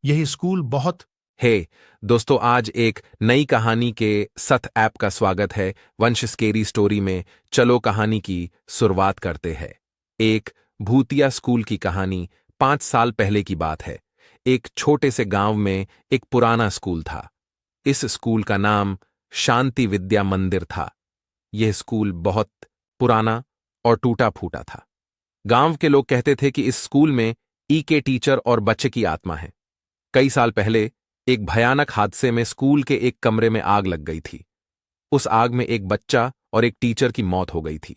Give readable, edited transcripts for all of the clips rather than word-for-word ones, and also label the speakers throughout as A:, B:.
A: यह स्कूल बहुत।
B: हे दोस्तों, आज एक नई कहानी के सथ ऐप का स्वागत है। वंश स्केरी स्टोरी में चलो कहानी की शुरुआत करते हैं। एक भूतिया स्कूल की कहानी। 5 साल पहले की बात है। एक छोटे से गांव में एक पुराना स्कूल था। इस स्कूल का नाम शांति विद्या मंदिर था। यह स्कूल बहुत पुराना और टूटा फूटा था। गांव के लोग कहते थे कि इस स्कूल में ईके टीचर और बच्चे की आत्मा है। कई साल पहले एक भयानक हादसे में स्कूल के एक कमरे में आग लग गई थी। उस आग में एक बच्चा और एक टीचर की मौत हो गई थी।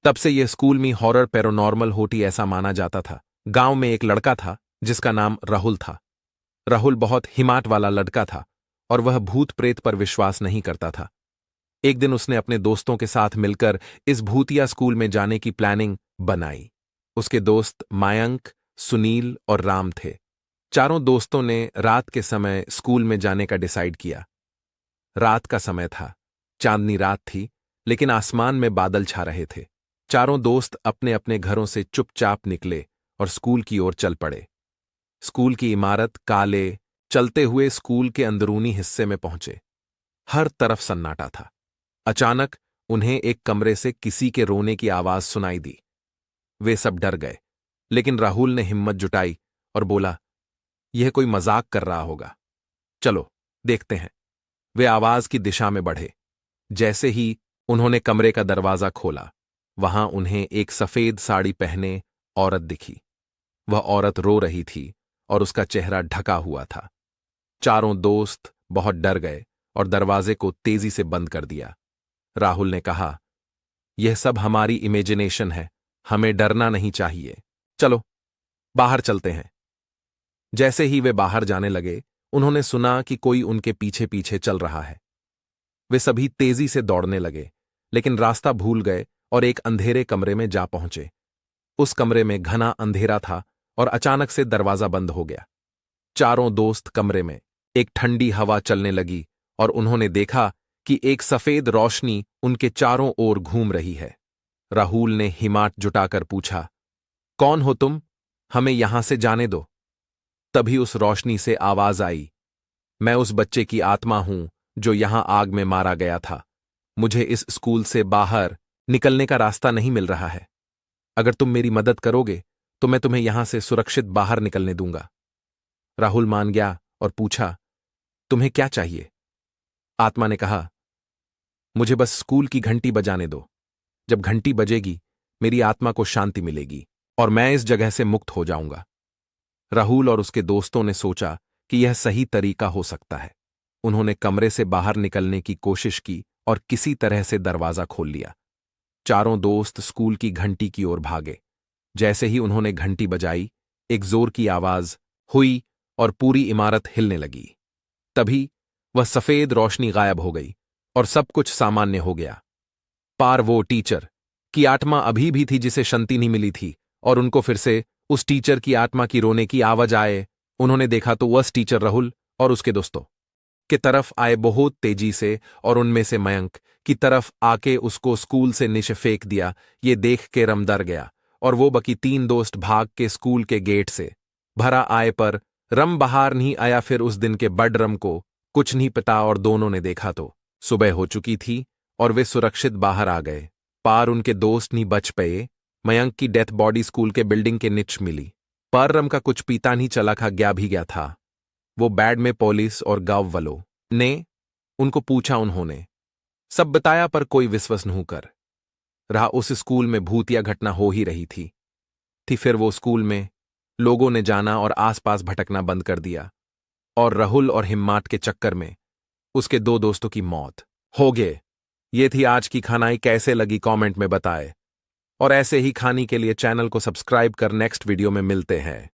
B: तब से यह स्कूल में हॉरर पैरानॉर्मल होती ऐसा माना जाता था। गांव में एक लड़का था जिसका नाम राहुल था। राहुल बहुत हिम्मत वाला लड़का था और वह भूत प्रेत पर विश्वास नहीं करता था। एक दिन उसने अपने दोस्तों के साथ मिलकर इस भूतिया स्कूल में जाने की प्लानिंग बनाई। उसके दोस्त मयंक, सुनील और राम थे। चारों दोस्तों ने रात के समय स्कूल में जाने का डिसाइड किया। रात का समय था, चांदनी रात थी, लेकिन आसमान में बादल छा रहे थे। चारों दोस्त अपने अपने घरों से चुपचाप निकले और स्कूल की ओर चल पड़े। स्कूल की इमारत काले चलते हुए स्कूल के अंदरूनी हिस्से में पहुंचे। हर तरफ सन्नाटा था। अचानक उन्हें एक कमरे से किसी के रोने की आवाज सुनाई दी। वे सब डर गए, लेकिन राहुल ने हिम्मत जुटाई और बोला, यह कोई मजाक कर रहा होगा, चलो देखते हैं। वे आवाज की दिशा में बढ़े। जैसे ही उन्होंने कमरे का दरवाजा खोला, वहां उन्हें एक सफेद साड़ी पहने औरत दिखी। वह औरत रो रही थी और उसका चेहरा ढका हुआ था। चारों दोस्त बहुत डर गए और दरवाजे को तेजी से बंद कर दिया। राहुल ने कहा, यह सब हमारी इमेजिनेशन है, हमें डरना नहीं चाहिए, चलो बाहर चलते हैं। जैसे ही वे बाहर जाने लगे, उन्होंने सुना कि कोई उनके पीछे पीछे चल रहा है। वे सभी तेजी से दौड़ने लगे, लेकिन रास्ता भूल गए और एक अंधेरे कमरे में जा पहुंचे। उस कमरे में घना अंधेरा था और अचानक से दरवाजा बंद हो गया। चारों दोस्त कमरे में एक ठंडी हवा चलने लगी और उन्होंने देखा कि एक सफेद रोशनी उनके चारों ओर घूम रही है। राहुल ने हिम्मत जुटाकर पूछा, कौन हो तुम? हमें यहां से जाने दो। तभी उस रोशनी से आवाज आई, मैं उस बच्चे की आत्मा हूं जो यहां आग में मारा गया था। मुझे इस स्कूल से बाहर निकलने का रास्ता नहीं मिल रहा है। अगर तुम मेरी मदद करोगे तो मैं तुम्हें यहां से सुरक्षित बाहर निकलने दूंगा। राहुल मान गया और पूछा, तुम्हें क्या चाहिए? आत्मा ने कहा, मुझे बस स्कूल की घंटी बजाने दो। जब घंटी बजेगी, मेरी आत्मा को शांति मिलेगी और मैं इस जगह से मुक्त हो जाऊंगा। राहुल और उसके दोस्तों ने सोचा कि यह सही तरीका हो सकता है। उन्होंने कमरे से बाहर निकलने की कोशिश की और किसी तरह से दरवाजा खोल लिया। चारों दोस्त स्कूल की घंटी की ओर भागे। जैसे ही उन्होंने घंटी बजाई, एक जोर की आवाज हुई और पूरी इमारत हिलने लगी। तभी वह सफेद रोशनी गायब हो गई और सब कुछ सामान्य हो गया। पार वो टीचर की आत्मा अभी भी थी जिसे शांति नहीं मिली थी, और उनको फिर से उस टीचर की आत्मा की रोने की आवाज आए। उन्होंने देखा तो वह टीचर राहुल और उसके दोस्तों की तरफ आए बहुत तेजी से, और उनमें से मयंक की तरफ आके उसको स्कूल से नीचे फेंक दिया। ये देख के रम डर गया और वो बाकी 3 दोस्त भाग के स्कूल के गेट से भरा आए, पर रम बाहर नहीं आया। फिर उस दिन के बड़ रम को कुछ नहीं पता और दोनों ने देखा तो सुबह हो चुकी थी और वे सुरक्षित बाहर आ गए। पार उनके दोस्त नहीं बच पाए। मयंक की डेथ बॉडी स्कूल के बिल्डिंग के नीचे मिली। पर रम का कुछ पीता नहीं चला खा गया भी गया था। वो बैड में पुलिस और गांव वालों ने उनको पूछा, उन्होंने सब बताया, पर कोई विश्वास नहीं कर रहा। उस स्कूल में भूतिया घटना हो ही रही थी। फिर वो स्कूल में लोगों ने जाना और आसपास भटकना बंद कर दिया, और राहुल और हिम्मत के चक्कर में उसके 2 दोस्तों की मौत हो गए। ये थी आज की खानाई। कैसे लगी कमेंट में बताए, और ऐसे ही खाने के लिए चैनल को सब्सक्राइब कर। नेक्स्ट वीडियो में मिलते हैं।